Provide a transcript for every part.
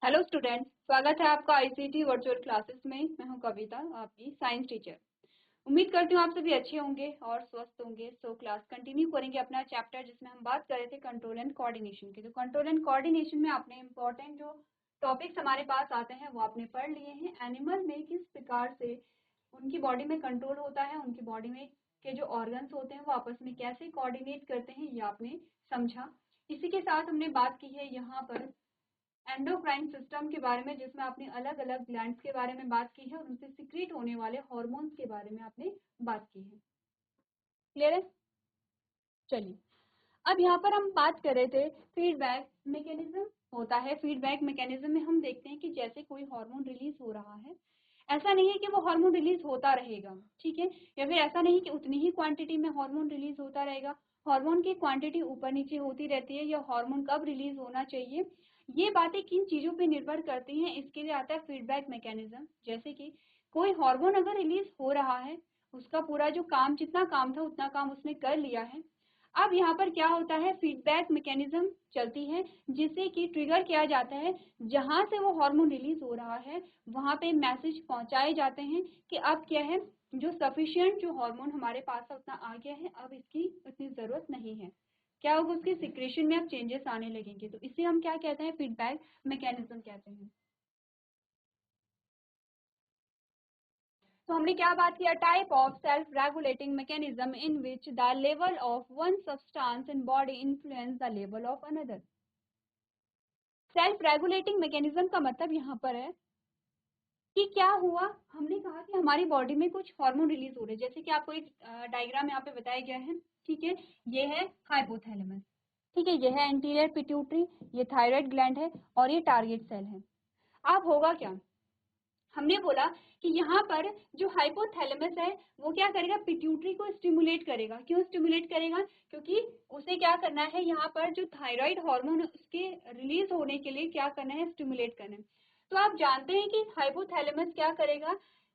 Hello student, स्वागत है आपका आईसीटी वर्चुअल क्लासेस में। मैं हूं कविता, आपकी साइंस टीचर। उम्मीद करती हूँ आप सभी अच्छे होंगे और स्वस्थ होंगे। सो क्लास कंटिन्यू करेंगे अपना चैप्टर जिसमें हम बात कर रहे थे कंट्रोल एंड कोऑर्डिनेशन की। तो कंट्रोल एंड कोऑर्डिनेशन में आपने इंपॉर्टेंट जो टॉपिक्स हमारे पास आते हैं वो आपने पढ़ लिए हैं। एनिमल में किस प्रकार से उनकी बॉडी में कंट्रोल होता है, उनकी बॉडी में के जो ऑर्गन्स होते हैं वो आपस में कैसे कोऑर्डिनेट करते हैं, ये आपने समझा। इसी के साथ हमने बात की है यहाँ पर एंडोक्राइन सिस्टम के बारे में, जिसमें आपने अलग अलग ग्लैंड्स के बारे में बात की है और उनसे सिक्रीट होने वाले हार्मोन्स के बारे में आपने बात की है। क्लियर है? चलिए, अब यहाँ पर हम बात कर रहे थे फीडबैक मैकेनिज्म होता है। फीडबैक मैकेनिज्म में हम देखते हैं कि जैसे कोई हार्मोन रिलीज हो रहा है, ऐसा नहीं है कि वो हार्मोन रिलीज होता रहेगा, ठीक है, या फिर ऐसा नहीं कि उतनी ही क्वांटिटी में हार्मोन रिलीज होता रहेगा। हार्मोन की क्वांटिटी ऊपर नीचे होती रहती है, या हार्मोन कब रिलीज होना चाहिए, ये बातें किन चीजों पे निर्भर करती हैं, इसके लिए आता है फीडबैक मैकेनिज्म। जैसे कि कोई हार्मोन अगर रिलीज हो रहा है, उसका पूरा जो काम, जितना काम था उतना काम उसने कर लिया है। अब यहाँ पर क्या होता है, फीडबैक मैकेनिज्म चलती है जिससे कि ट्रिगर किया जाता है। जहां से वो हार्मोन रिलीज हो रहा है वहां पे मैसेज पहुंचाए जाते हैं कि अब क्या है, जो सफिशिएंट जो हार्मोन हमारे पास है उतना आ गया है, अब इसकी इतनी जरूरत नहीं है। क्या होगा, उसके सिक्रेशन में अब चेंजेस आने लगेंगे। तो इसे हम क्या कहते हैं, फीडबैक मैकेनिज्म कहते हैं। तो हमने क्या बात किया, type of self regulating mechanism in which the level of one substance in body influence the level of another. Self regulating mechanism का मतलब यहाँ पर है कि क्या हुआ, हमने कहा कि हमारी बॉडी में कुछ हार्मोन रिलीज हो रहे हैं। जैसे कि आपको एक डायग्राम यहाँ पे बताया गया है, ठीक है, ये है हाइपोथैलेमस, ठीक है, ये है एंटीरियर पिट्यूटरी, ये थायराइड ग्लैंड है और ये टारगेट सेल है। अब होगा क्या, हमने बोला कि यहाँ पर जो हाइपोथैलेमस है वो क्या करेगा, पिट्यूटरी को स्टिमुलेट करेगा। क्यों स्टिमुलेट करेगा, क्योंकि उसे क्या करना है, यहाँ पर जो थायराइड हार्मोन उसके रिलीज होने के लिए क्या करना है, स्टिमुलेट करना है। तो आप जानते हैं कि हाइपोथैलेमस क्या करेगा,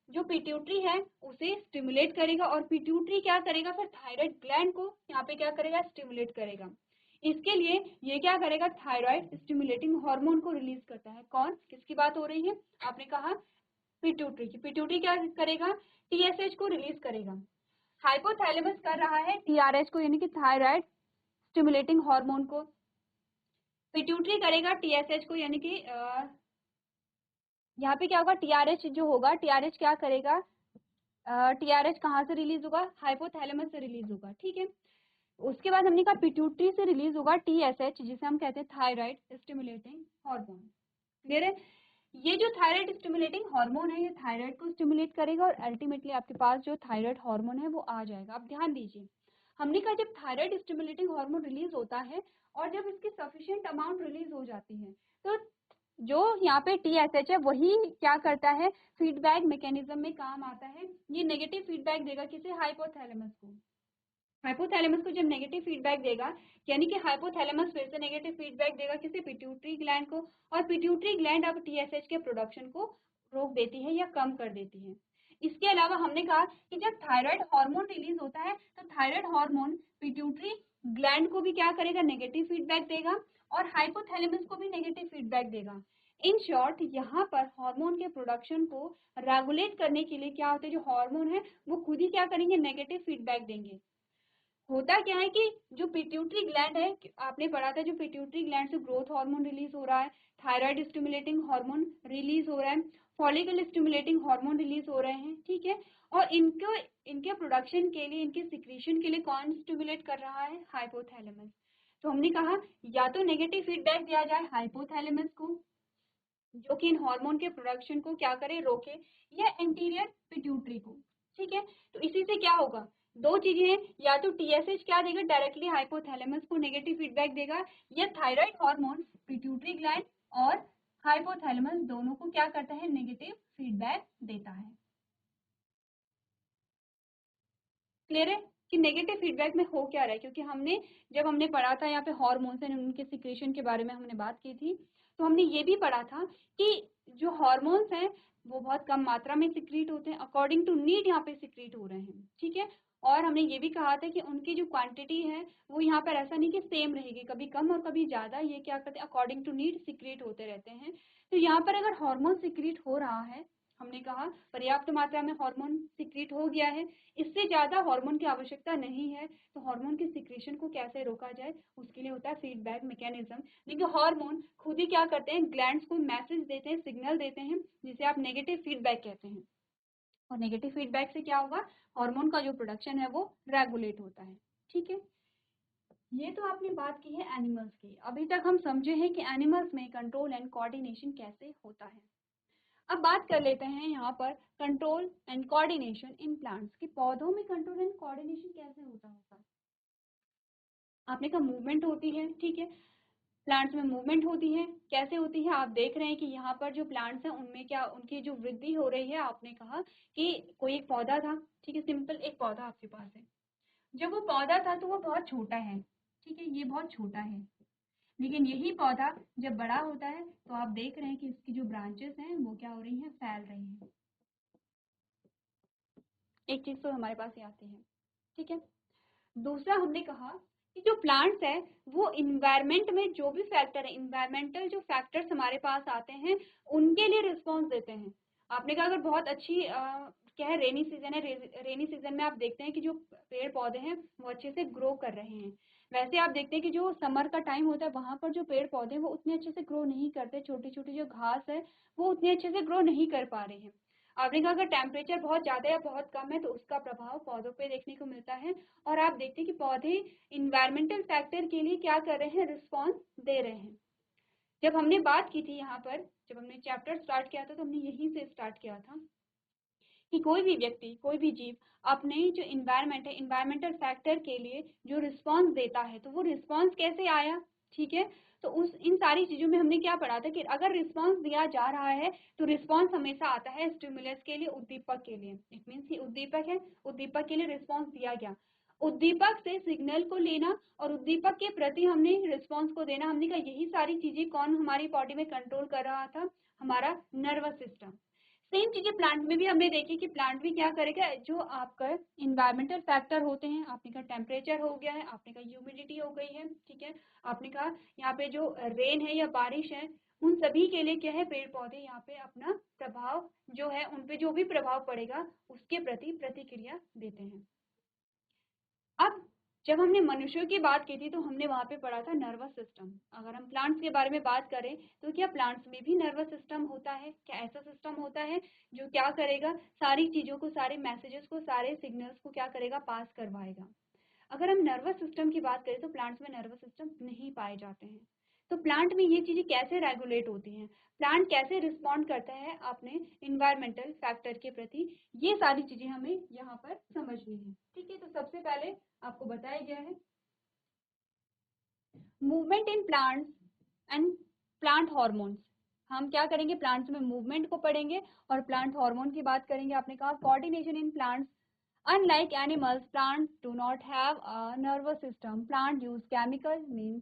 जो पिट्यूटरी है उसे स्टिमुलेट करेगा, और पिट्यूटरी क्या करेगा, फिर थायराइड ग्लैंड को यहाँ पे क्या करेगा, स्टिमुलेट करेगा। इसके लिए ये क्या करेगा, थायराइड स्टिमुलेटिंग हार्मोन को रिलीज करता है। कौन, किसकी बात हो रही है, आपने कहा पिट्यूटरी की। पिट्यूटरी क्या करेगा, टीएसएच को रिलीज करेगा। हाइपोथैलेमस कर रहा है टीआरएच को, यानी कि थायराइड स्टिमुलेटिंग हार्मोन को। पिट्यूटरी करेगा टीएसएच को, यानी कि यहाँ पे क्या होगा, टीआरएच जो होगा, टीआरएच क्या करेगा, टीआरएच कहाँ से रिलीज होगा, हाइपोथैलेमस से रिलीज होगा, ठीक है। उसके बाद हमने कहा पिट्यूटरी से रिलीज होगा टीएसएच, जिसे हम कहते हैं थायराइड स्टिमुलेटिंग हार्मोन। क्लियर है? ये जो थायराइड स्टिमुलेटिंग हार्मोन है, ये थायराइड को स्टिमुलेट करेगा और अल्टीमेटली आपके पास जो थायराइड हार्मोन है वो आ जाएगा। आप ध्यान दीजिए, हमने कहा जब थायराइड स्टिमुलेटिंग हार्मोन रिलीज होता है और जब इसकी सफिशिएंट अमाउंट रिलीज हो जाती है, तो जो यहाँ पे टीएसएच है वही क्या करता है, फीडबैक मैकेनिज्म में काम आता है। ये नेगेटिव फीडबैक देगा किसे, हाइपोथैलेमस को। हाइपोथैलेमस को जब नेगेटिव फीडबैक देगा, यानी कि हाइपोथैलेमस फिर से नेगेटिव फीडबैक देगा किसी, पिट्यूटरी ग्लैंड को, और पिट्यूटरी ग्लैंड अब टीएसएच के प्रोडक्शन को रोक देती है या कम कर देती है। इसके अलावा हमने कहा कि जब थायराइड हार्मोन रिलीज होता है तो थायराइड हार्मोन पिट्यूटरी ग्लैंड को भी क्या करेगा, नेगेटिव फीडबैक देगा, और हाइपोथैलेमस को भी नेगेटिव फीडबैक देगा। इन शॉर्ट, यहाँ पर हार्मोन के प्रोडक्शन को रेगुलेट करने के लिए क्या होते हैं, जो हार्मोन है वो खुद ही क्या करेंगे, नेगेटिव फीडबैक देंगे। होता क्या है कि जो पिट्यूटरी ग्लैंड है, आपने पढ़ा था, जो पिट्यूटरी ग्लैंड से ग्रोथ हार्मोन रिलीज हो रहा है, थायराइड स्टिमुलेटिंग हार्मोन रिलीज हो रहा है, फॉलिकल स्टिमुलेटिंग हार्मोन रिलीज हो रहे हैं, ठीक है, और इनको इनके प्रोडक्शन के लिए, इनके सिक्रीशन के लिए कौन स्टिमुलेट कर रहा है, हाइपोथैलेमस। तो हमने कहा या तो नेगेटिव फीडबैक दिया जाए हाइपोथैलेमस को, जो कि इन हार्मोन के प्रोडक्शन को क्या करे, रोके, या एंटीरियर पिट्यूटरी को, ठीक है। तो इसी से क्या होगा, दो चीजें हैं, या तो टीएसएच क्या देगा, डायरेक्टली हाइपोथैलेमस को नेगेटिव फीडबैक देगा, या थायराइड हार्मोन पिट्यूटरी ग्लैंड और हाइपोथैलेमस दोनों को क्या करता है, नेगेटिव फीडबैक देता है। क्लियर है कि नेगेटिव फीडबैक में हो क्या रहा है, क्योंकि हमने जब हमने पढ़ा था यहाँ पे हॉर्मोन्स एंड उनके सिक्रेशन के बारे में हमने बात की थी, तो हमने ये भी पढ़ा था कि जो हॉर्मोन्स हैं वो बहुत कम मात्रा में सिक्रीट होते हैं, अकॉर्डिंग टू नीड यहाँ पे सिक्रीट हो रहे हैं, ठीक है, और हमने ये भी कहा था कि उनकी जो क्वांटिटी है वो यहाँ पर ऐसा नहीं कि सेम रहेगी, कभी कम और कभी ज़्यादा, ये क्या करते हैं अकॉर्डिंग टू नीड सिक्रीट होते रहते हैं। तो यहाँ पर अगर हार्मोन सिक्रीट हो रहा है, हमने कहा पर्याप्त मात्रा में हार्मोन सिक्रीट हो गया है, इससे ज़्यादा हार्मोन की आवश्यकता नहीं है, तो हार्मोन की सिक्रीशन को कैसे रोका जाए, उसके लिए होता है फीडबैक मैकेनिज्म। देखिए हार्मोन खुद ही क्या करते हैं, ग्लैंड्स को मैसेज देते हैं, सिग्नल देते हैं, जिसे आप नेगेटिव फीडबैक कहते हैं। और नेगेटिव फीडबैक से क्या होगा, हार्मोन का जो प्रोडक्शन है वो रेगुलेट होता है। ठीक है, ये तो आपने बात की है एनिमल्स की। अभी तक हम समझे हैं कि एनिमल्स में कंट्रोल एंड कोऑर्डिनेशन कैसे होता है। अब बात कर लेते हैं यहाँ पर control and coordination in plants की। पौधों में कंट्रोल एंड कोऑर्डिनेशन कैसे होता होगा। आपने कहा मूवमेंट होती है, ठीक है, प्लांट्स में मूवमेंट होती है, कैसे होती है, आप देख रहे हैं कि यहाँ पर जो प्लांट्स हैं उनमें क्या उनकी जो वृद्धि हो रही है। आपने कहा कि कोई एक पौधा था, ठीक है, सिंपल एक पौधा आपके पास है। जब वो पौधा था तो वो बहुत छोटा है, ठीक है, ये बहुत छोटा है, लेकिन यही पौधा जब बड़ा होता है तो आप देख रहे हैं कि इसकी जो ब्रांचेस हैं वो क्या हो रही हैं, फैल रही हैं। एक चीज तो हमारे पास ये आती है, ठीक है। दूसरा हमने कहा कि जो प्लांट्स है वो इन्वायरमेंट में जो भी फैक्टर है, इन्वायरमेंटल जो फैक्टर्स हमारे पास आते हैं उनके लिए रिस्पॉन्स देते हैं। आपने कहा अगर बहुत अच्छी क्या है, रेनी सीजन है, रेनी सीजन में आप देखते हैं कि जो पेड़ पौधे हैं वो अच्छे से ग्रो कर रहे हैं। वैसे आप देखते हैं कि जो समर का टाइम होता है वहां पर जो पेड़ पौधे वो उतने अच्छे से ग्रो नहीं करते, छोटी छोटी जो घास है वो उतने अच्छे से ग्रो नहीं कर पा रहे हैं। आपने कहा अगर टेम्परेचर बहुत ज्यादा या बहुत कम है तो उसका प्रभाव पौधों पे देखने को मिलता है। और आप देखते हैं कि पौधे इन्वायरमेंटल फैक्टर के लिए क्या कर रहे हैं, रिस्पॉन्स दे रहे हैं। जब हमने बात की थी यहाँ पर, जब हमने चैप्टर स्टार्ट किया था तो हमने यहीं से स्टार्ट किया था कि कोई भी व्यक्ति, कोई भी जीव अपने जो इन्वायरमेंट है, इन्वायरमेंटल फैक्टर के लिए जो रिस्पॉन्स देता है, तो वो रिस्पॉन्स कैसे आया, ठीक है। तो उस इन सारी चीजों में हमने क्या पढ़ा था कि अगर रिस्पॉन्स दिया जा रहा है तो रिस्पॉन्स हमेशा आता है स्टिमुलस के लिए, उद्दीपक के लिए। इट मीन्स कि उद्दीपक है, उद्दीपक के लिए रिस्पॉन्स दिया गया, उद्दीपक से सिग्नल को लेना और उद्दीपक के प्रति हमने रिस्पॉन्स को देना। हमने कहा यही सारी चीजें कौन हमारी बॉडी में कंट्रोल कर रहा था, हमारा नर्वस सिस्टम। सेम चीजें प्लांट में भी हमने देखी कि प्लांट भी क्या करेगा, जो आपका इन्वायरमेंटल फैक्टर होते हैं, आपने कहा टेम्परेचर हो गया है, आपने कहा ह्यूमिडिटी हो गई है, ठीक है, आपने कहा यहाँ पे जो रेन है या बारिश है, उन सभी के लिए क्या है, पेड़ पौधे यहाँ पे अपना प्रभाव जो है, उन पे जो भी प्रभाव पड़ेगा उसके प्रति प्रतिक्रिया देते हैं। अब जब हमने मनुष्यों की बात की थी तो हमने वहां पे पढ़ा था नर्वस सिस्टम। अगर हम प्लांट्स के बारे में बात करें तो क्या प्लांट्स में भी नर्वस सिस्टम होता है, क्या ऐसा सिस्टम होता है जो क्या करेगा, सारी चीजों को, सारे मैसेजेस को, सारे सिग्नल्स को क्या करेगा, पास करवाएगा। अगर हम नर्वस सिस्टम की बात करें तो प्लांट्स में नर्वस सिस्टम नहीं पाए जाते हैं। तो प्लांट में ये चीजें कैसे रेगुलेट होती हैं, प्लांट कैसे रिस्पॉन्ड करता है अपने इन्वायरमेंटल फैक्टर के प्रति, ये सारी चीजें हमें यहाँ पर समझनी है। ठीक है, तो सबसे पहले आपको बताया गया है movement in plants and plant hormones. हम क्या करेंगे, प्लांट्स में मूवमेंट को पढ़ेंगे और प्लांट हार्मोन की बात करेंगे। आपने कहा coordination in plants. Unlike animals, plants do not have a nervous system. Plants use chemical means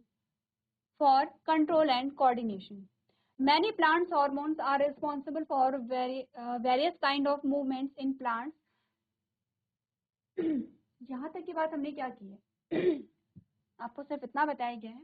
for control and coordination. Many plants hormones are responsible for various kind of movements in plants. यहाँ तक की बात हमने क्या की है आपको सिर्फ इतना बताया गया है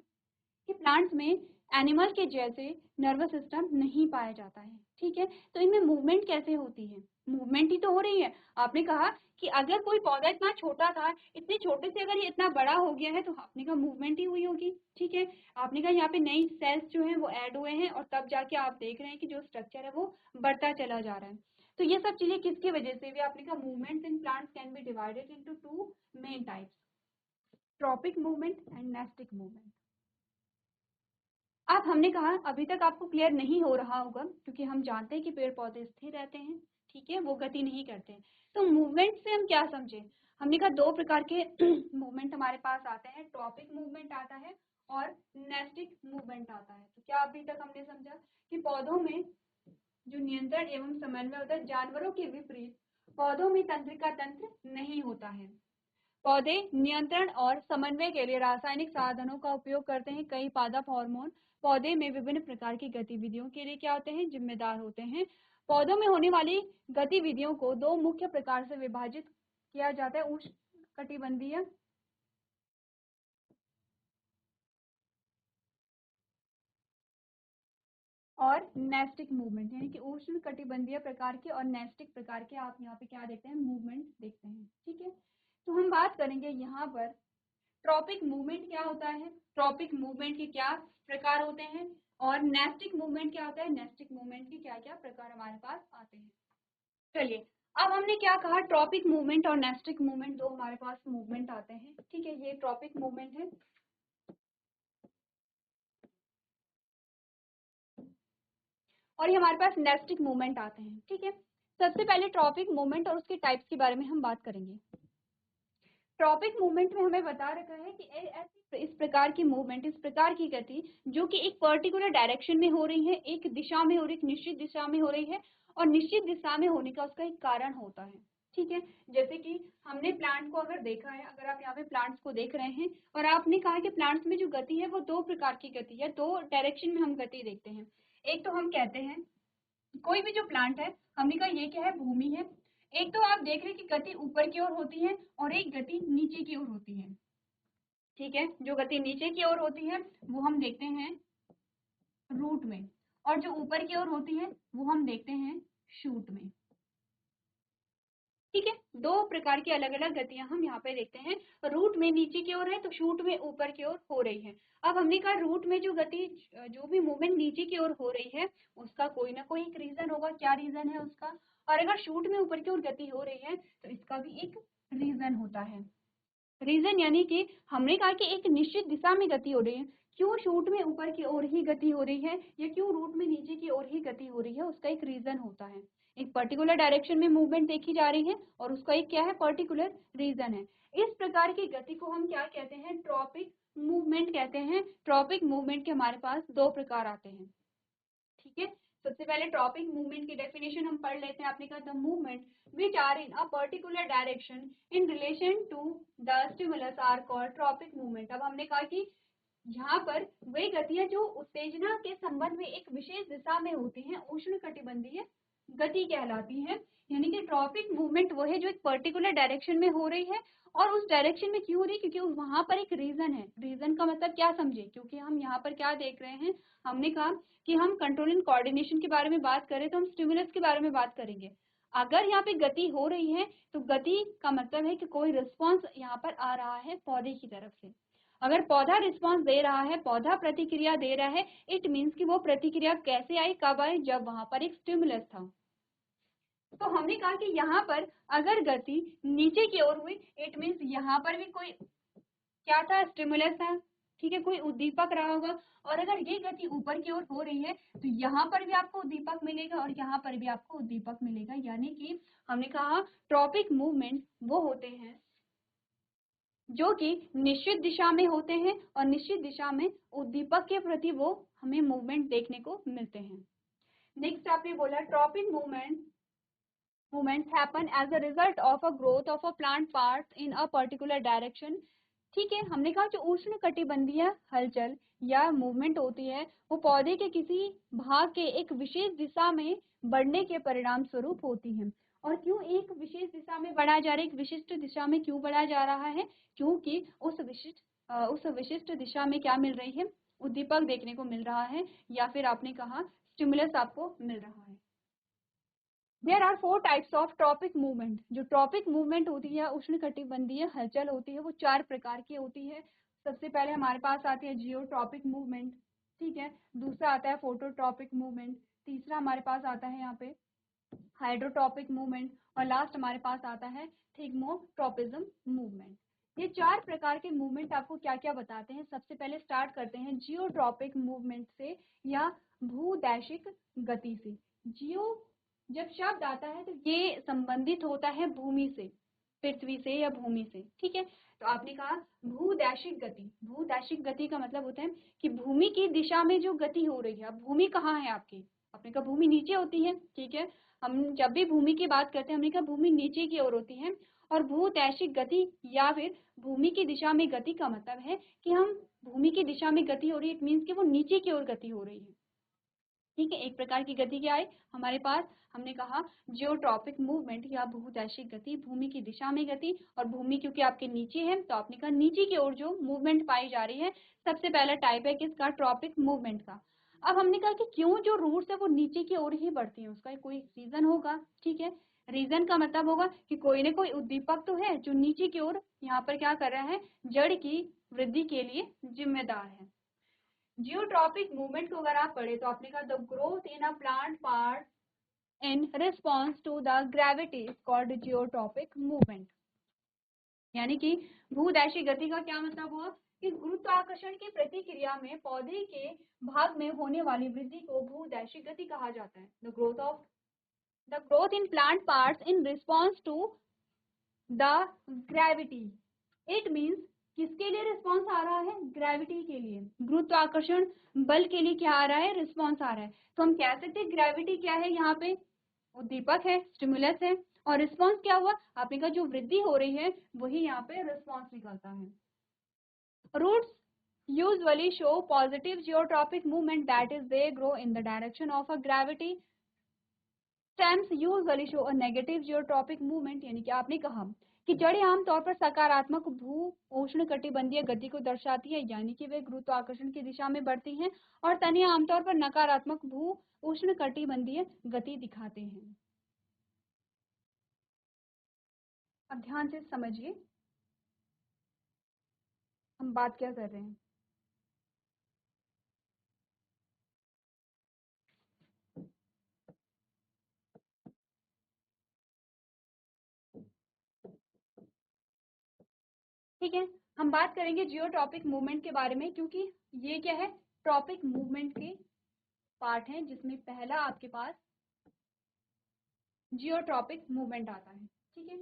कि प्लांट्स में एनिमल के जैसे नर्वस सिस्टम नहीं पाया जाता है, ठीक है। तो इनमें मूवमेंट कैसे होती है, मूवमेंट ही तो हो रही है। आपने कहा कि अगर कोई पौधा इतना छोटा था, इतने छोटे से अगर ये इतना बड़ा हो गया है तो आपने कहा मूवमेंट ही हुई होगी, ठीक है। आपने कहा यहाँ पे नई सेल्स जो है वो ऐड हुए हैं और तब जाके आप देख रहे हैं कि जो स्ट्रक्चर है वो बढ़ता चला जा रहा है। तो ये सब चीजें किसकी वजह से भी, आपने कहा movements in plants can be divided into two main types, tropic movement and nastic movement. अब हमने कहा अभी तक आपको क्लियर नहीं हो रहा होगा क्योंकि हम जानते हैं कि पेड़ पौधे स्थिर रहते हैं, ठीक है, वो गति नहीं करते हैं। तो मूवमेंट से हम क्या समझे, हमने कहा दो प्रकार के मूवमेंट हमारे पास आते हैं, टॉपिक मूवमेंट आता है और नेस्टिक मूवमेंट आता है। तो क्या अभी तक हमने समझा कि पौधों में जो नियंत्रण एवं समन्वय होता है, जानवरों के विपरीत पौधों में तंत्रिका तंत्र नहीं होता है। पौधे नियंत्रण और समन्वय के लिए रासायनिक साधनों का उपयोग करते हैं। कई पादप हार्मोन पौधे में विभिन्न प्रकार की गतिविधियों के लिए क्या होते हैं, जिम्मेदार होते हैं। पौधों में होने वाली गतिविधियों को दो मुख्य प्रकार से विभाजित किया जाता है, कटिबंधीय और नेस्टिक मूवमेंट, यानी कि उष्ण कटिबंधीय प्रकार के और नेस्टिक प्रकार के आप यहाँ पे क्या देखते हैं, मूवमेंट देखते हैं। ठीक है, तो हम बात करेंगे यहाँ पर ट्रॉपिक मूवमेंट क्या होता है, ट्रॉपिक मूवमेंट के क्या प्रकार होते हैं, और नेस्टिक मूवमेंट क्या होता है, नेस्टिक मूवमेंट के क्या क्या प्रकार हमारे पास आते हैं। चलिए, अब हमने क्या कहा, ट्रॉपिक मूवमेंट और नेस्टिक मूवमेंट दो हमारे पास मूवमेंट आते हैं। ठीक है, ये ट्रॉपिक मूवमेंट है और ये हमारे पास नेस्टिक मूवमेंट आते हैं। ठीक है, सबसे पहले ट्रॉपिक मूवमेंट और उसके टाइप्स के बारे में हम बात करेंगे। ट्रॉपिक मूवमेंट में हमें बता रखा है कि इस प्रकार की मूवमेंट, इस प्रकार की गति जो कि एक पर्टिकुलर डायरेक्शन में हो रही है, एक दिशा में और एक निश्चित दिशा में हो रही है, और निश्चित दिशा में होने का उसका एक कारण होता है। ठीक है, जैसे कि हमने प्लांट को अगर देखा है, अगर आप यहाँ पे प्लांट्स को देख रहे हैं और आपने कहा कि प्लांट्स में जो गति है वो दो प्रकार की गति है, दो डायरेक्शन में हम गति देखते हैं। एक तो हम कहते हैं कोई भी जो प्लांट है, हमने कहा ये क्या है, भूमि है। एक तो आप देख रहे हैं कि गति ऊपर की ओर होती है और एक गति नीचे की ओर होती है। ठीक है, जो गति नीचे की ओर होती है वो हम देखते हैं रूट में, और जो ऊपर की ओर होती है वो हम देखते हैं शूट में। ठीक है, दो प्रकार की अलग अलग गतियां हम यहाँ पे देखते हैं, रूट में नीचे की ओर है तो शूट में ऊपर की ओर हो रही है। अब हमने कहा रूट में जो गति, जो भी मूवमेंट नीचे की ओर हो रही है उसका कोई ना कोई एक रीजन होगा, क्या रीजन है उसका, और अगर शूट में ऊपर की ओर गति हो रही है तो इसका भी एक रीजन होता है। रीजन यानी कि हमने कहा कि एक निश्चित दिशा में गति हो रही है, क्यों शूट में ऊपर की ओर ही गति हो रही है या क्यों रूट में नीचे की ओर ही गति हो रही है, उसका एक रीजन होता है। एक पर्टिकुलर डायरेक्शन में मूवमेंट देखी जा रही है और उसका एक क्या है, पर्टिकुलर रीजन है। इस प्रकार की गति को हम क्या कहते हैं, ट्रॉपिक मूवमेंट कहते हैं। ट्रॉपिक मूवमेंट के हमारे पास दो प्रकार आते हैं। ठीक है, सबसे पहले ट्रॉपिक मूवमेंट की डेफिनेशन हम पढ़ लेते हैं। आपने कहा the movement which are in a particular direction in relation to the stimulus are called tropic movement. अब हमने कहा कि यहाँ पर वे गतियां जो उत्तेजना के संबंध में एक विशेष दिशा में होती हैं उष्ण कटिबंधीय गति कहलाती है। यानी कि ट्रॉपिक मूवमेंट वो है जो एक पर्टिकुलर डायरेक्शन में हो रही है, और उस डायरेक्शन में क्यों हो रही है, क्योंकि वहां पर एक रीजन है। रीजन का मतलब क्या समझे, क्योंकि हम यहाँ पर क्या देख रहे हैं, हमने कहा कि हम कंट्रोल एंड कोऑर्डिनेशन के बारे में बात करें तो हम स्टिमुलस के बारे में बात करेंगे। अगर यहाँ पे गति हो रही है तो गति का मतलब है कि कोई रिस्पॉन्स यहाँ पर आ रहा है पौधे की तरफ से। अगर पौधा रिस्पॉन्स दे रहा है, पौधा प्रतिक्रिया दे रहा है, इट मीन्स कि वो प्रतिक्रिया कैसे आई, कब आई, जब वहां पर एक स्टिमुलस था। तो हमने कहा कि यहाँ पर अगर गति नीचे की ओर हुई, इट मीन्स यहाँ पर भी कोई क्या था, स्टिमुलस था। ठीक है, कोई उद्दीपक रहा होगा। और अगर ये गति ऊपर की ओर हो रही है तो यहाँ पर भी आपको उद्दीपक मिलेगा और यहाँ पर भी आपको उद्दीपक मिलेगा। यानी कि हमने कहा ट्रॉपिक मूवमेंट वो होते हैं जो कि निश्चित दिशा में होते हैं और निश्चित दिशा में उद्दीपक के प्रति वो हमें मूवमेंट देखने को मिलते हैं। नेक्स्ट आपने बोला tropic movements happen as a result of a growth of a plant parts in a particular direction। ठीक है, हमने कहा जो उष्ण कटिबंधीय हलचल या मूवमेंट होती है वो पौधे के किसी भाग के एक विशेष दिशा में बढ़ने के परिणाम स्वरूप होती है। और क्यों एक विशेष दिशा में बढ़ा जा रहा है, एक विशिष्ट दिशा में क्यों बढ़ा जा रहा है, क्योंकि उस विशिष्ट दिशा में क्या मिल रही है, उद्दीपक देखने को मिल रहा है, या फिर आपने कहा स्टिमुलस आपको मिल रहा है। There are 4 types of tropic movement. जो ट्रॉपिक मूवमेंट होती है, उष्ण कटिबंधीय हलचल होती है, वो 4 प्रकार की होती है। सबसे पहले हमारे पास आती है जियोट्रॉपिक मूवमेंट। ठीक है, दूसरा आता है फोटोट्रॉपिक मूवमेंट, तीसरा हमारे पास आता है यहाँ पे हाइड्रोट्रॉपिक मूवमेंट, और लास्ट हमारे पास आता है थिग्मोट्रॉपिज्म मूवमेंट। ये 4 प्रकार के मूवमेंट आपको क्या क्या बताते हैं। सबसे पहले स्टार्ट करते हैं जियोट्रॉपिक मूवमेंट से या भूदैशिक गति से। जियो जब शब्द आता है तो ये संबंधित होता है भूमि से, पृथ्वी से या भूमि से। ठीक है, तो आपने कहा भूदैशिक गति। भूदैशिक गति का मतलब होता है कि भूमि की दिशा में जो गति हो रही है। अब भूमि कहाँ है आपकी, आपने कहा भूमि नीचे होती है। ठीक है, हम जब भी भूमि की बात करते हैं हमने कहा भूमि नीचे की ओर होती है। और भूदैशिक गति या फिर भूमि की दिशा में गति का मतलब है कि हम भूमि की दिशा में गति हो रही है, इट मीन्स कि वो नीचे की ओर गति हो रही है। ठीक है, एक प्रकार की गति क्या है हमारे पास, हमने कहा जियोट्रॉपिक मूवमेंट या भूदैशिक गति, भूमि की दिशा में गति, और भूमि क्योंकि आपके नीचे है तो आपने कहा नीचे की ओर जो मूवमेंट पाई जा रही है, सबसे पहला टाइप है किसका, ट्रॉपिक मूवमेंट का। अब हमने कहा कि क्यों जो रूट्स है वो नीचे की ओर ही बढ़ती है, उसका कोई रीजन होगा। ठीक है, रीजन का मतलब होगा कि कोई ना कोई उद्दीपक तो है जो नीचे की ओर यहाँ पर क्या कर रहा है, जड़ की वृद्धि के लिए जिम्मेदार है। जियोट्रॉपिक मूवमेंट को अगर आप पढ़े तो आपने कहा the growth in a plant part in response to the gravity is called geotropic movement. यानी कि भूदैशिक गति का क्या मतलब हुआ कि गुरुत्वाकर्षण की प्रतिक्रिया में पौधे के भाग में होने वाली वृद्धि को भूदैशिक गति कहा जाता है। The growth in plant parts in response to the gravity, it means किसके लिए रिस्पॉन्स आ रहा है, ग्रेविटी के लिए, गुरुत्वाकर्षण बल के लिए क्या आ रहा है, रिस्पॉन्स आ रहा है। तो हम कह सकते हैं ग्रेविटी क्या है, यहाँ पे उद्दीपक है, स्टिमुलस है, और रिस्पॉन्स क्या हुआ, आपने कहा जो वृद्धि हो रही है वही यहाँ पे रिस्पॉन्स निकलता है। Roots usually show positive geotropic movement, that is they grow in the direction of a gravity. Stems usually show a negative geotropic movement, यानी कि आपने कहा कि जड़ें आमतौर पर सकारात्मक भू उष्णकटिबंधीय गति को दर्शाती है, यानी कि वे गुरुत्वाकर्षण की दिशा में बढ़ती हैं, और तनियां आमतौर पर नकारात्मक भू उष्णकटिबंधीय गति दिखाते हैं। अब ध्यान से समझिए हम बात क्या कर रहे हैं। ठीक है, हम बात करेंगे जियोट्रॉपिक मूवमेंट के बारे में, क्योंकि ये क्या है, ट्रॉपिक मूवमेंट के पार्ट है, जिसमें पहला आपके पास जियोट्रॉपिक मूवमेंट आता है। ठीक है,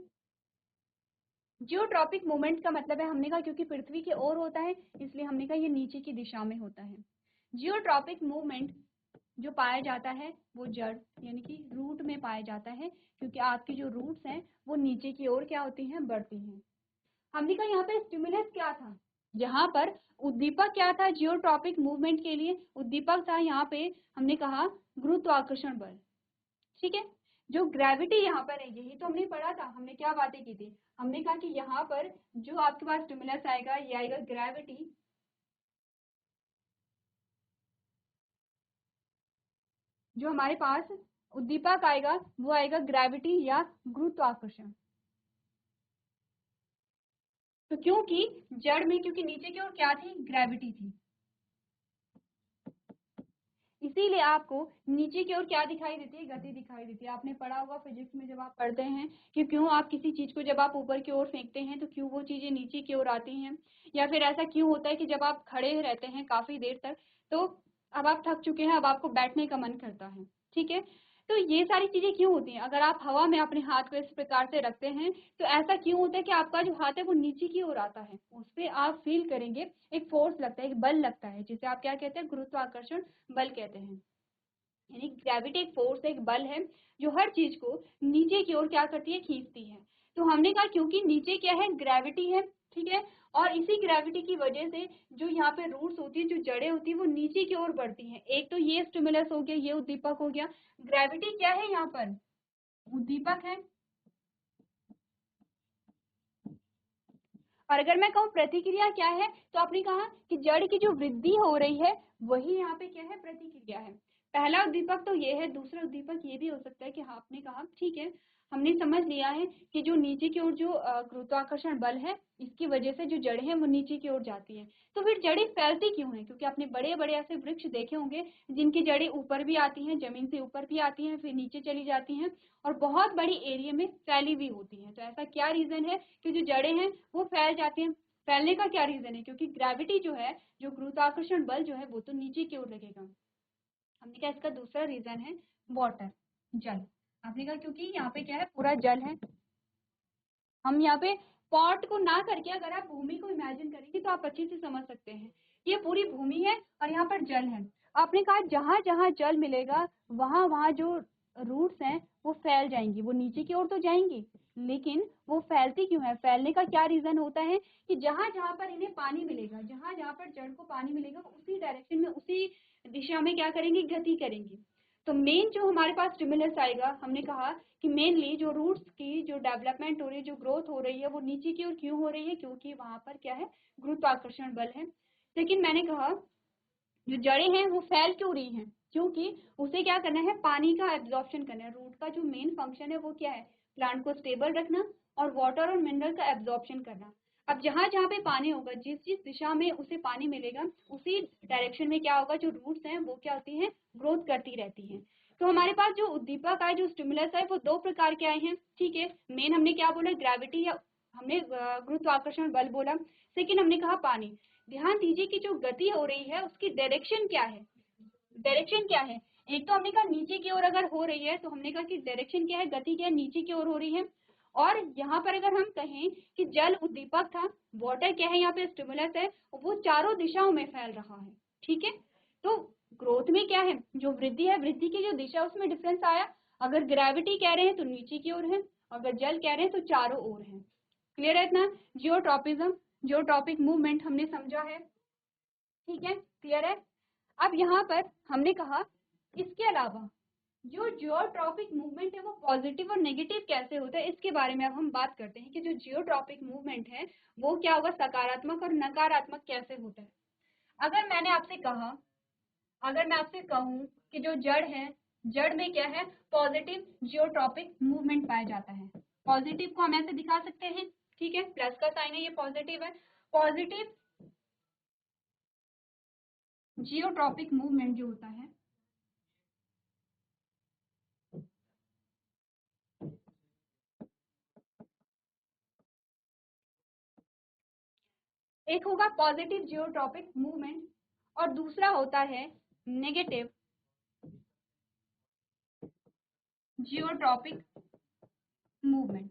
जियोट्रॉपिक मूवमेंट का मतलब है, हमने कहा क्योंकि पृथ्वी की ओर होता है इसलिए हमने कहा ये नीचे की दिशा में होता है। जियोट्रॉपिक मूवमेंट जो पाया जाता है वो जड़ यानी कि रूट में पाया जाता है, क्योंकि आपकी जो रूट्स हैं वो नीचे की ओर क्या होती हैं, बढ़ती हैं। हमने कहा यहाँ पे स्टिमुलस क्या था, यहाँ पर उद्दीपक क्या था, जियोट्रॉपिक मूवमेंट के लिए उद्दीपक था यहाँ पे, हमने कहा गुरुत्वाकर्षण बल। ठीक है, जो ग्रेविटी यहाँ पर है यही तो हमने पढ़ा था, हमने क्या बातें की थी, हमने कहा कि यहाँ पर जो आपके पास स्टिमुलस आएगा ये आएगा ग्रेविटी, जो हमारे पास उद्दीपक आएगा वो आएगा ग्रेविटी या गुरुत्वाकर्षण। तो क्योंकि जड़ में, क्योंकि नीचे की ओर क्या थी, ग्रेविटी थी, इसीलिए आपको नीचे की ओर क्या दिखाई देती है, गति दिखाई देती है। आपने पढ़ा होगा फिजिक्स में जब आप पढ़ते हैं कि क्यों आप किसी चीज को जब आप ऊपर की ओर फेंकते हैं तो क्यों वो चीजें नीचे की ओर आती हैं, या फिर ऐसा क्यों होता है कि जब आप खड़े रहते हैं काफी देर तक तो अब आप थक चुके हैं, अब आपको बैठने का मन करता है। ठीक है, तो ये सारी चीजें क्यों होती हैं, अगर आप हवा में अपने हाथ को इस प्रकार से रखते हैं तो ऐसा क्यों होता है कि आपका जो हाथ है वो नीचे की ओर आता है, उस पर आप फील करेंगे एक फोर्स लगता है, एक बल लगता है, जिसे आप क्या कहते हैं, गुरुत्वाकर्षण बल कहते हैं। यानी ग्रेविटी एक फोर्स, एक बल है जो हर चीज को नीचे की ओर क्या करती है, खींचती है। तो हमने कहा क्योंकि नीचे क्या है, ग्रेविटी है। ठीक है, और इसी ग्रेविटी की वजह से जो यहाँ पे रूट्स होती है, जो जड़ें होती है वो नीचे की ओर बढ़ती हैं। एक तो ये स्टिमुलस हो गया, ये उद्दीपक हो गया, ग्रेविटी क्या है यहाँ पर, उद्दीपक है। और अगर मैं कहूँ प्रतिक्रिया क्या है, तो आपने कहा कि जड़ की जो वृद्धि हो रही है वही यहाँ पे क्या है, प्रतिक्रिया है। पहला उद्दीपक तो ये है, दूसरा उद्दीपक ये भी हो सकता है कि हाँ, आपने कहा ठीक है, हमने समझ लिया है कि जो नीचे की ओर जो गुरुत्वाकर्षण बल है इसकी वजह से जो जड़ें हैं वो नीचे की ओर जाती हैं। तो फिर जड़ें फैलती क्यों हैं, क्योंकि आपने बड़े बड़े ऐसे वृक्ष देखे होंगे जिनकी जड़ें ऊपर भी आती हैं, जमीन से ऊपर भी आती हैं, फिर नीचे चली जाती हैं और बहुत बड़ी एरिया में फैली हुई होती हैं। तो ऐसा क्या रीजन है कि जो जड़ें हैं वो फैल जाती हैं, फैलने का क्या रीजन है, क्योंकि ग्रेविटी जो है, जो गुरुत्वाकर्षण बल जो है वो तो नीचे की ओर लगेगा। हमने कहा इसका दूसरा रीजन है वाटर, जल। आपने कहा क्योंकि यहाँ पे क्या है, पूरा जल है। हम यहाँ पे पॉट को ना करके अगर आप भूमि को इमेजिन करेंगे तो आप अच्छे से समझ सकते हैं, ये पूरी भूमि है और यहाँ पर जल है। आपने कहा जहां जहां जल मिलेगा वहां वहां जो रूट्स हैं वो फैल जाएंगी, वो नीचे की ओर तो जाएंगी लेकिन वो फैलती क्यों है, फैलने का क्या रीजन होता है कि जहां जहां पर इन्हें पानी मिलेगा, जहां जहां पर जड़ को पानी मिलेगा उसी डायरेक्शन में, उसी दिशा में क्या करेंगी, गति करेंगी। तो मेन जो हमारे पास स्टिमुलस आएगा, हमने कहा कि मेनली जो रूट्स की जो डेवलपमेंट हो रही है, जो ग्रोथ हो रही है, वो नीचे की ओर क्यों हो रही है, क्योंकि वहां पर क्या है, गुरुत्वाकर्षण बल है। लेकिन मैंने कहा जो जड़ें हैं वो फैल क्यों रही हैं, क्योंकि उसे क्या करना है, पानी का एब्जॉर्प्शन करना है। रूट का जो मेन फंक्शन है वो क्या है, प्लांट को स्टेबल रखना और वाटर और मिनरल का एब्जॉर्प्शन करना। अब जहां जहां पे पानी होगा, जिस जिस दिशा में उसे पानी मिलेगा, उसी डायरेक्शन में क्या होगा, जो रूट्स हैं वो क्या होती हैं, ग्रोथ करती रहती हैं। तो हमारे पास जो उद्दीपक है, जो स्टिमुलस है, वो दो प्रकार के आए हैं। ठीक है, मेन हमने क्या बोला, ग्रेविटी या हमने गुरुत्वाकर्षण बल बोला। सेकेंड हमने कहा पानी। ध्यान दीजिए कि जो गति हो रही है उसकी डायरेक्शन क्या है, डायरेक्शन क्या है। एक तो हमने कहा नीचे की ओर अगर हो रही है, तो हमने कहा कि डायरेक्शन क्या है, गति क्या है, नीचे की ओर हो रही है। और यहाँ पर अगर हम कहें कि जल उद्दीपक था, वाटर क्या है, यहाँ पे स्टिमुलस है, वो चारों दिशाओं में फैल रहा है। ठीक है, तो ग्रोथ में क्या है, जो वृद्धि है, वृद्धि की जो दिशा उसमें डिफरेंस आया। अगर ग्रेविटी कह रहे हैं तो नीचे की ओर है, अगर जल कह रहे हैं तो चारों ओर है। क्लियर है इतना। जियोट्रॉपिज्म, जियोट्रॉपिक मूवमेंट हमने समझा है। ठीक है, क्लियर है। अब यहाँ पर हमने कहा इसके अलावा जो जियोट्रॉपिक मूवमेंट है वो पॉजिटिव और नेगेटिव कैसे होता है, इसके बारे में अब हम बात करते हैं कि जो जियोट्रॉपिक मूवमेंट है वो क्या होगा, सकारात्मक और नकारात्मक कैसे होता है। अगर मैंने आपसे कहा, अगर मैं आपसे कहूँ कि जो जड़ है, जड़ में क्या है, पॉजिटिव जियोट्रॉपिक मूवमेंट पाया जाता है। पॉजिटिव को हम ऐसे दिखा सकते हैं, ठीक है, प्लस का साइन है, ये पॉजिटिव है। पॉजिटिव जियोट्रॉपिक मूवमेंट जो होता है, एक होगा पॉजिटिव जियोट्रॉपिक मूवमेंट और दूसरा होता है नेगेटिव जियोट्रॉपिक मूवमेंट।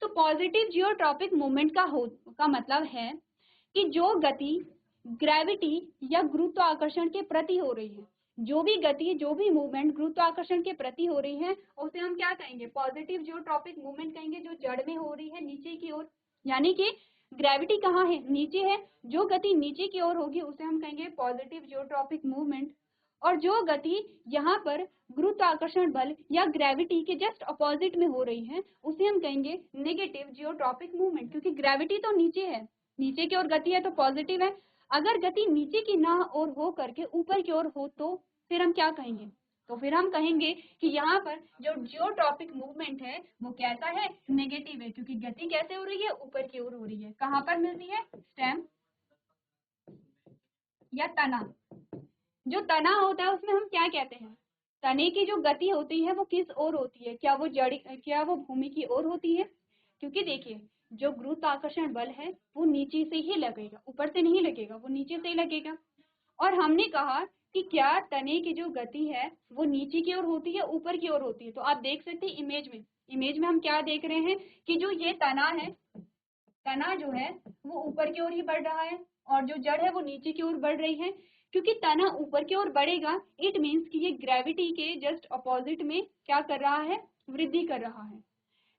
तो पॉजिटिव जियोट्रॉपिक मूवमेंट का मतलब है कि जो गति ग्रेविटी या गुरुत्वाकर्षण के प्रति हो रही है, जो भी गति, जो भी मूवमेंट गुरुत्वाकर्षण के प्रति हो रही है, उसे हम क्या कहेंगे, पॉजिटिव जियोट्रॉपिक मूवमेंट कहेंगे। जो जड़ में हो रही है नीचे की ओर, यानी कि ग्रेविटी कहाँ है, नीचे है, जो गति नीचे की ओर होगी उसे हम कहेंगे पॉजिटिव जियोट्रॉपिक मूवमेंट। और जो गति यहाँ पर गुरुत्वाकर्षण बल या ग्रेविटी के जस्ट अपोजिट में हो रही है उसे हम कहेंगे नेगेटिव जियोट्रॉपिक मूवमेंट, क्योंकि ग्रेविटी तो नीचे है, नीचे की ओर गति है तो पॉजिटिव है। अगर गति नीचे की ना और हो करके ऊपर की ओर हो तो फिर हम क्या कहेंगे, तो फिर हम कहेंगे कि यहाँ पर जो जियोट्रॉपिक मूवमेंट है वो कैसा है, नेगेटिव है, क्योंकि गति कैसे हो रही है, ऊपर की ओर हो रही है। कहाँ पर मिलती है, स्टेम या तना। जो तना होता है उसमें हम क्या कहते हैं, तने की जो गति होती है वो किस ओर होती है, क्या वो जड़ी, क्या वो भूमि की ओर होती है। क्योंकि देखिए जो गुरुत्वाकर्षण बल है वो नीचे से ही लगेगा, ऊपर से नहीं लगेगा, वो नीचे से ही लगेगा। और हमने कहा कि क्या तने की जो गति है वो नीचे की ओर होती है, ऊपर की ओर होती है। तो आप देख सकते हैं इमेज में, इमेज में हम क्या देख रहे हैं कि जो ये तना है, तना जो है वो ऊपर की ओर ही बढ़ रहा है और जो जड़ है वो नीचे की ओर बढ़ रही है। क्योंकि तना ऊपर की ओर बढ़ेगा, इट मीन्स कि ये ग्रेविटी के जस्ट अपोजिट में क्या कर रहा है, वृद्धि कर रहा है।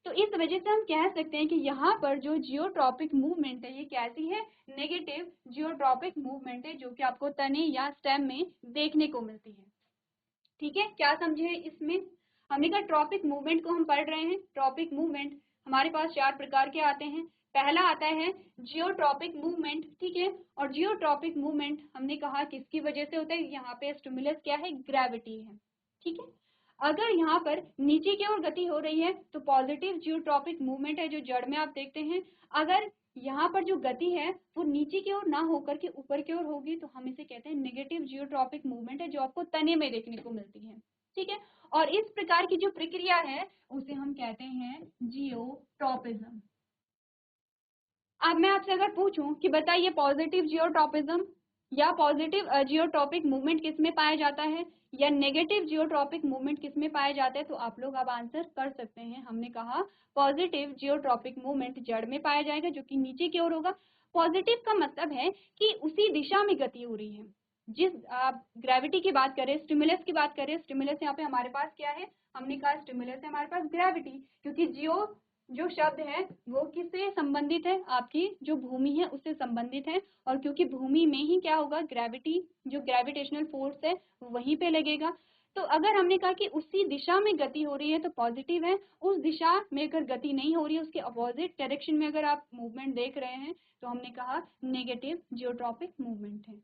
तो इस वजह से हम कह सकते हैं कि यहाँ पर जो जियोट्रॉपिक मूवमेंट है ये कैसी है, नेगेटिव जियोट्रॉपिक मूवमेंट है, जो कि आपको तने या स्टेम में देखने को मिलती है। ठीक है, क्या समझे इसमें। हमने कहा ट्रॉपिक मूवमेंट को हम पढ़ रहे हैं। ट्रॉपिक मूवमेंट हमारे पास 4 प्रकार के आते हैं। पहला आता है जियोट्रॉपिक मूवमेंट, ठीक है। और जियोट्रॉपिक मूवमेंट हमने कहा किसकी वजह से होता है, यहाँ पे स्टिमुलस क्या है, ग्रेविटी है। ठीक है, अगर यहाँ पर नीचे की ओर गति हो रही है तो पॉजिटिव जियोट्रॉपिक मूवमेंट है, जो जड़ में आप देखते हैं। अगर यहाँ पर जो गति है वो नीचे की ओर ना होकर के ऊपर की ओर होगी तो हम इसे कहते हैं नेगेटिव जियोट्रॉपिक मूवमेंट है, जो आपको तने में देखने को मिलती है। ठीक है, और इस प्रकार की जो प्रक्रिया है उसे हम कहते हैं जियोट्रॉपिज्म। अब मैं आपसे अगर पूछूं कि बताइए पॉजिटिव जियोट्रॉपिज्म या पॉजिटिव जियोट्रॉपिक मूवमेंट किस में पाया जाता है या नेगेटिव जियोट्रॉपिक मूवमेंट किस में पाया जाता है, तो आप लोग अब आंसर कर सकते हैं। हमने कहा पॉजिटिव जियोट्रॉपिक मूवमेंट जड़ में पाया जाएगा, जो कि नीचे की ओर होगा। पॉजिटिव का मतलब है कि उसी दिशा में गति हो रही है। जिस आप ग्रेविटी की बात करें, स्टिमुलस की बात करें, स्टिमुलस यहाँ पे हमारे पास क्या है, हमने कहा स्टिमुलस है हमारे पास ग्रेविटी, क्योंकि जियो जो शब्द है वो किससे संबंधित है, आपकी जो भूमि है उससे संबंधित है, और क्योंकि भूमि में ही क्या होगा, ग्रेविटी, जो ग्रेविटेशनल फोर्स है वहीं पे लगेगा। तो अगर हमने कहा कि उसी दिशा में गति हो रही है तो पॉजिटिव है, उस दिशा में अगर गति नहीं हो रही है, उसके अपोजिट डायरेक्शन में अगर आप मूवमेंट देख रहे हैं तो हमने कहा नेगेटिव जियोट्रॉपिक मूवमेंट है।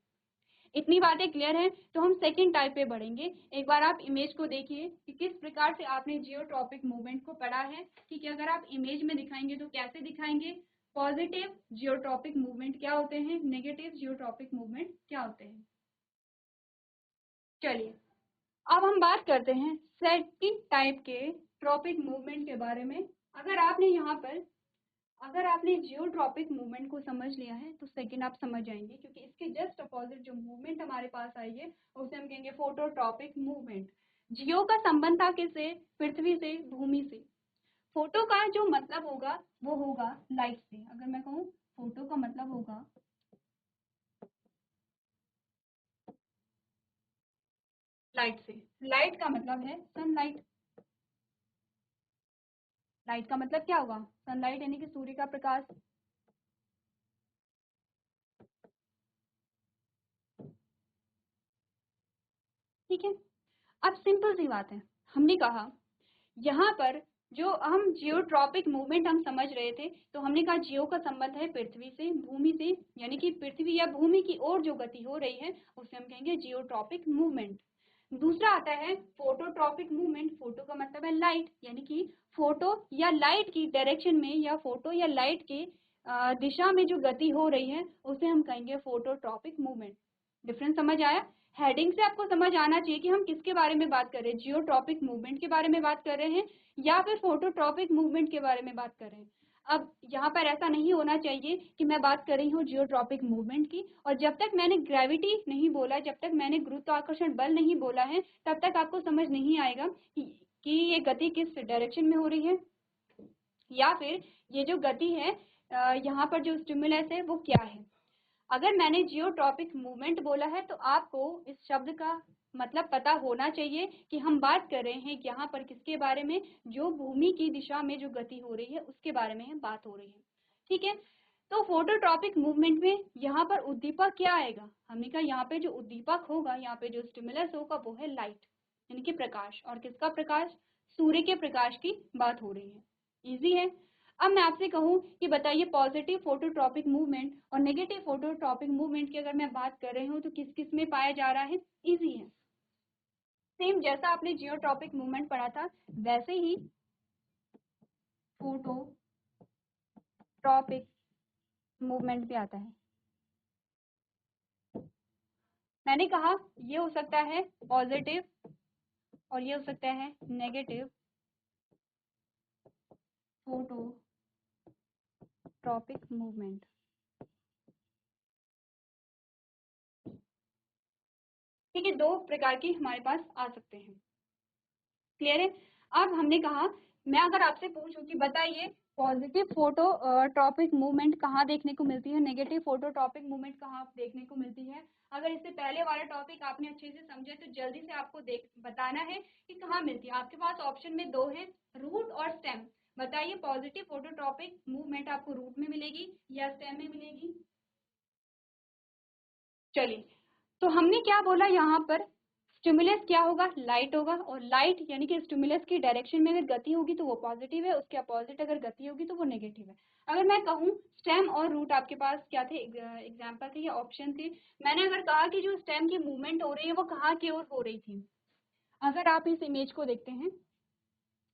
इतनी बातें क्लियर है। तो हम सेकंड टाइप पे बढ़ेंगे। एक बार आप इमेज को देखिए कि किस प्रकार से आपने जियोट्रॉपिक मूवमेंट को पढ़ा है। ठीक है, अगर आप इमेज में दिखाएंगे तो कैसे दिखाएंगे, पॉजिटिव जियोट्रॉपिक मूवमेंट क्या होते हैं, नेगेटिव जियोट्रॉपिक मूवमेंट क्या होते हैं। चलिए अब हम बात करते हैं सेकंड टाइप के ट्रॉपिक मूवमेंट के बारे में। अगर आपने यहाँ पर अगर आपने जियोट्रॉपिक मूवमेंट को समझ लिया है तो सेकंड आप समझ जाएंगे, क्योंकि इसके जस्ट अपोजिट जो मूवमेंट हमारे पास आई है उसे हम कहेंगे फोटोट्रॉपिक मूवमेंट। जियो का संबंध था किससे, पृथ्वी से, भूमि से। फोटो का जो मतलब होगा वो होगा लाइट से। अगर मैं कहूँ फोटो का मतलब होगा लाइट से। लाइट का मतलब है सनलाइट। लाइट का मतलब क्या होगा, सनलाइट यानी कि सूर्य का प्रकाश। ठीक है, अब सिंपल सी बात है, हमने कहा यहाँ पर जो हम जियोट्रॉपिक मूवमेंट हम समझ रहे थे, तो हमने कहा जियो का संबंध है पृथ्वी से, भूमि से, यानी कि पृथ्वी या भूमि की ओर जो गति हो रही है उसे हम कहेंगे जियोट्रॉपिक मूवमेंट। दूसरा आता है फोटोट्रॉपिक मूवमेंट। फोटो का मतलब है लाइट, यानी कि फोटो या लाइट की डायरेक्शन में या फोटो या लाइट के दिशा में जो गति हो रही है उसे हम कहेंगे फोटोट्रॉपिक मूवमेंट। डिफरेंस समझ आया। हेडिंग से आपको समझ आना चाहिए कि हम किसके बारे में बात कर रहे हैं, जियोट्रॉपिक मूवमेंट के बारे में बात कर रहे हैं या फिर फोटोट्रॉपिक मूवमेंट के बारे में बात कर रहे हैं। अब यहाँ पर ऐसा नहीं होना चाहिए कि मैं बात कर रही हूँ जियोट्रॉपिक मूवमेंट की, और जब तक मैंने ग्रेविटी नहीं बोला, जब तक मैंने गुरुत्वाकर्षण बल नहीं बोला है, तब तक आपको समझ नहीं आएगा कि ये गति किस डायरेक्शन में हो रही है, या फिर ये जो गति है यहाँ पर जो स्टिमुलस है वो क्या है। अगर मैंने जियोट्रॉपिक मूवमेंट बोला है तो आपको इस शब्द का मतलब पता होना चाहिए कि हम बात कर रहे हैं यहाँ पर किसके बारे में, जो भूमि की दिशा में जो गति हो रही है उसके बारे में बात हो रही है। ठीक है, तो फोटोट्रॉपिक मूवमेंट में यहाँ पर उद्दीपक क्या आएगा, हमने कहा यहाँ पे जो उद्दीपक होगा, यहाँ पे जो स्टिमुलस होगा वो है लाइट, यानी कि प्रकाश। और किसका प्रकाश, सूर्य के प्रकाश की बात हो रही है। इजी है। अब मैं आपसे कहूँ कि बताइए पॉजिटिव फोटोट्रॉपिक मूवमेंट और नेगेटिव फोटोट्रॉपिक मूवमेंट की अगर मैं बात कर रही हूँ तो किस किस में पाया जा रहा है। इजी है, सेम जैसा आपने जियोट्रॉपिक मूवमेंट पढ़ा था वैसे ही फोटोट्रॉपिक मूवमेंट भी आता है। मैंने कहा ये हो सकता है पॉजिटिव और ये हो सकता है नेगेटिव फोटोट्रॉपिक मूवमेंट। ठीक है, दो प्रकार की हमारे पास आ सकते हैं। क्लियर है। अब हमने कहा मैं अगर आपसे पूछूं कि बताइए पॉजिटिव फोटोट्रॉपिक मूवमेंट कहाँ देखने को मिलती है, नेगेटिव फोटोट्रॉपिक मूवमेंट कहाँ देखने को मिलती है। अगर इससे पहले वाला टॉपिक आपने अच्छे से समझा तो जल्दी से आपको बताना है कि कहाँ मिलती है। आपके पास ऑप्शन में दो है, रूट और स्टेम। बताइए पॉजिटिव फोटोट्रॉपिक मूवमेंट आपको रूट में मिलेगी या स्टेम में मिलेगी। चलिए, तो हमने क्या बोला यहाँ पर, स्टिमुलस क्या होगा, लाइट होगा, और लाइट यानी कि स्टिमुलस की डायरेक्शन में अगर गति होगी तो वो पॉजिटिव है, उसके अपोजिट अगर गति होगी तो वो नेगेटिव है। अगर मैं कहूँ स्टेम और रूट आपके पास क्या थे, एग्जाम्पल थे या ऑप्शन थे। मैंने अगर कहा कि जो स्टेम की मूवमेंट हो रही है वो कहाँ की ओर हो रही थी, अगर आप इस इमेज को देखते हैं,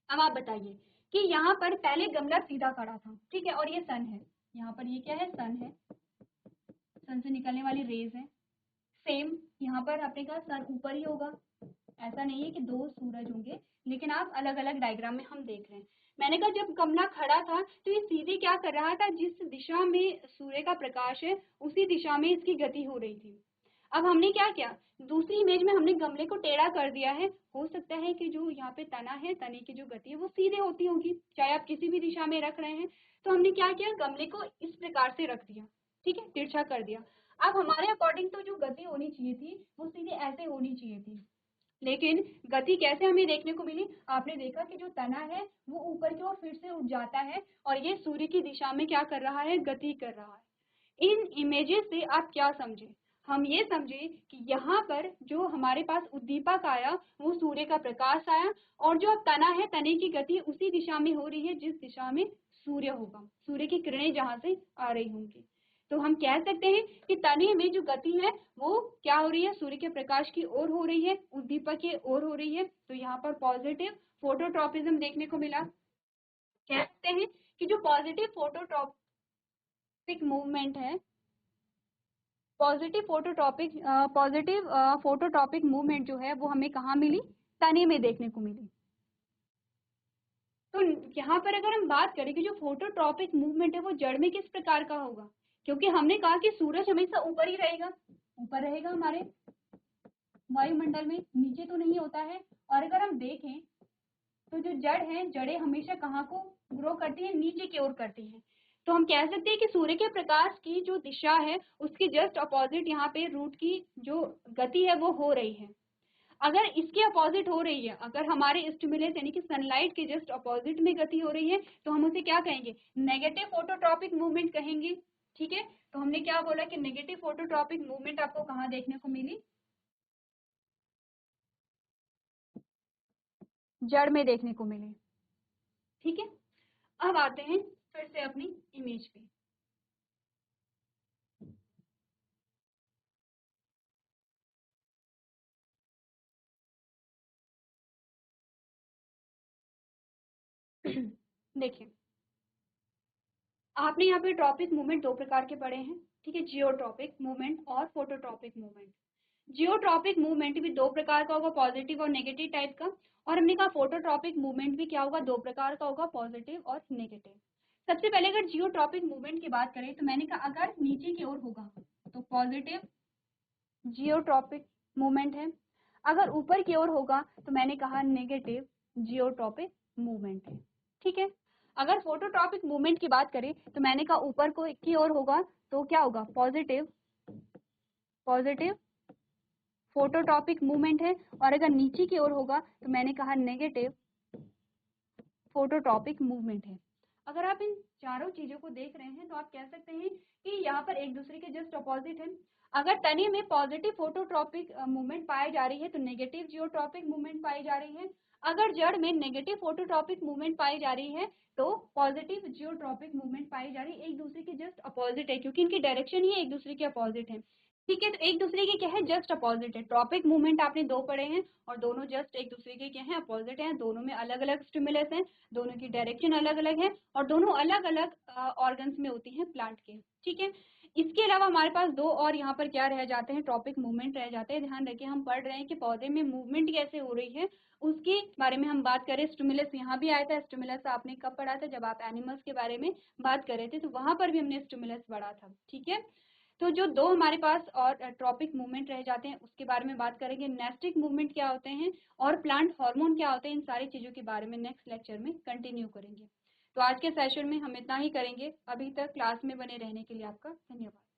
अब आप बताइए कि यहाँ पर पहले गमला सीधा खड़ा था, ठीक है, और ये सन है, यहाँ पर ये क्या है, सन है, सन से निकलने वाली रेज है। सेम यहाँ पर आपने कहा सन ऊपर ही होगा, ऐसा नहीं है कि दो सूरज होंगे, लेकिन आप अलग अलग डायग्राम में हम देख रहे हैं। मैंने कहा जब गमला खड़ा था तो ये सीधे क्या कर रहा था, जिस दिशा में सूर्य का प्रकाश है उसी दिशा में इसकी गति हो रही थी। अब हमने क्या किया, दूसरी इमेज में हमने गमले को टेढ़ा कर दिया है। हो सकता है कि जो यहाँ पे तना है, तने की जो गति है वो सीधे होती होगी, चाहे आप किसी भी दिशा में रख रहे हैं। तो हमने क्या किया, गमले को इस प्रकार से रख दिया, ठीक है, तिरछा कर दिया। अब हमारे अकॉर्डिंग तो जो गति होनी चाहिए थी वो सीधे ऐसे होनी चाहिए थी। लेकिन गति कैसे हमें देखने को मिली? आपने देखा कि जो तना है वो ऊपर की ओर फिर से उठ जाता है और ये सूर्य की दिशा में क्या कर रहा है? गति कर रहा है। इन इमेजेस से आप क्या समझे? हम ये समझे कि यहाँ पर जो हमारे पास उद्दीपक आया वो सूर्य का प्रकाश आया, और जो अब तना है, तने की गति उसी दिशा में हो रही है जिस दिशा में सूर्य होगा, सूर्य की किरणें जहाँ से आ रही होंगी। तो हम कह सकते हैं कि तने में जो गति है वो क्या हो रही है? सूर्य के प्रकाश की ओर हो रही है, उद्दीपक की ओर हो रही है। तो यहाँ पर पॉजिटिव फोटोट्रॉपिज्म देखने को मिला। कह सकते हैं कि जो पॉजिटिव फोटोट्रॉपिक मूवमेंट है, पॉजिटिव फोटोट्रॉपिक मूवमेंट जो है वो हमें कहाँ मिली? तने में देखने को मिली। तो यहाँ पर अगर हम बात करें कि जो फोटोट्रॉपिक मूवमेंट है वो जड़ में किस प्रकार का होगा, क्योंकि हमने कहा कि सूरज हमेशा ऊपर ही रहेगा, ऊपर रहेगा हमारे वायुमंडल में, नीचे तो नहीं होता है। और अगर हम देखें तो जो जड़ है, जड़ें हमेशा कहाँ को ग्रो करती हैं? नीचे की ओर करती हैं। तो हम कह सकते हैं कि सूर्य के प्रकाश की जो दिशा है उसकी जस्ट अपोजिट यहाँ पे रूट की जो गति है वो हो रही है। अगर इसके अपोजिट हो रही है, अगर हमारे स्टिमुलस यानी कि सनलाइट के जस्ट अपोजिट में गति हो रही है, तो हम उसे क्या कहेंगे? नेगेटिव फोटोट्रॉपिक मूवमेंट कहेंगे। ठीक है, तो हमने क्या बोला कि नेगेटिव फोटोट्रॉपिक मूवमेंट आपको कहाँ देखने को मिली? जड़ में देखने को मिली। ठीक है, अब आते हैं फिर से अपनी इमेज पे। देखिए, आपने यहाँ पे ट्रॉपिक मूवमेंट दो प्रकार के पढ़े हैं। ठीक है, जियोट्रॉपिक मूवमेंट और फोटोट्रॉपिक मूवमेंट। जियोट्रॉपिक मूवमेंट भी दो प्रकार का होगा, पॉजिटिव और नेगेटिव टाइप का। और हमने कहा फोटोट्रॉपिक मूवमेंट भी क्या होगा? दो प्रकार का होगा, पॉजिटिव और नेगेटिव। सबसे पहले अगर जियोट्रॉपिक मूवमेंट की बात करें तो मैंने कहा अगर नीचे की ओर होगा तो पॉजिटिव जियोट्रॉपिक मूवमेंट है, अगर ऊपर की ओर होगा तो मैंने कहा नेगेटिव जियोट्रॉपिक मूवमेंट है। ठीक है, अगर फोटोट्रॉपिक मूवमेंट की बात करें तो मैंने कहा ऊपर को की ओर होगा तो क्या होगा? पॉजिटिव फोटोट्रॉपिक मूवमेंट है, और अगर नीचे की ओर होगा तो मैंने कहा नेगेटिव फोटोट्रॉपिक मूवमेंट है। अगर आप इन चारों चीजों को देख रहे हैं तो आप कह सकते हैं कि यहाँ पर एक दूसरे के जस्ट अपोजिट है। अगर तने में पॉजिटिव फोटोट्रॉपिक मूवमेंट पाई जा रही है तो नेगेटिव जियोट्रॉपिक मूवमेंट पाई जा रही है। अगर जड़ में नेगेटिव फोटोट्रॉपिक मूवमेंट पाई जा रही है तो पॉजिटिव जियोट्रॉपिक मूवमेंट पाई जा रही है। एक दूसरे के जस्ट अपोजिट है क्योंकि इनकी डायरेक्शन ही एक दूसरे के अपोजिट है। ठीक है, तो एक दूसरे के क्या है? जस्ट अपोजिट है। ट्रॉपिक मूवमेंट आपने दो पढ़े हैं और दोनों जस्ट एक दूसरे के क्या है? अपोजिट हैं। दोनों में अलग अलग स्टिमुलस हैं, दोनों की डायरेक्शन अलग अलग है और दोनों अलग अलग ऑर्गन्स में होती हैं प्लांट के। ठीक है, इसके अलावा हमारे पास दो और यहाँ पर क्या रह जाते हैं? ट्रॉपिक मूवमेंट रह जाते हैं। ध्यान रखिए, हम पढ़ रहे हैं कि पौधे में मूवमेंट कैसे हो रही है उसके बारे में हम बात करें। स्टिमुलस यहाँ भी आया था। स्टिमुलस आपने कब पढ़ा था? जब आप एनिमल्स के बारे में बात कर रहे थे, तो वहां पर भी हमने स्टिमुलस पढ़ा था। ठीक है, तो जो दो हमारे पास और ट्रॉपिक मूवमेंट रह जाते हैं उसके बारे में बात करेंगे। नेस्टिक मूवमेंट क्या होते हैं और प्लांट हार्मोन क्या होते हैं, इन सारी चीजों के बारे में नेक्स्ट लेक्चर में कंटिन्यू करेंगे। तो आज के सेशन में हम इतना ही करेंगे। अभी तक क्लास में बने रहने के लिए आपका धन्यवाद।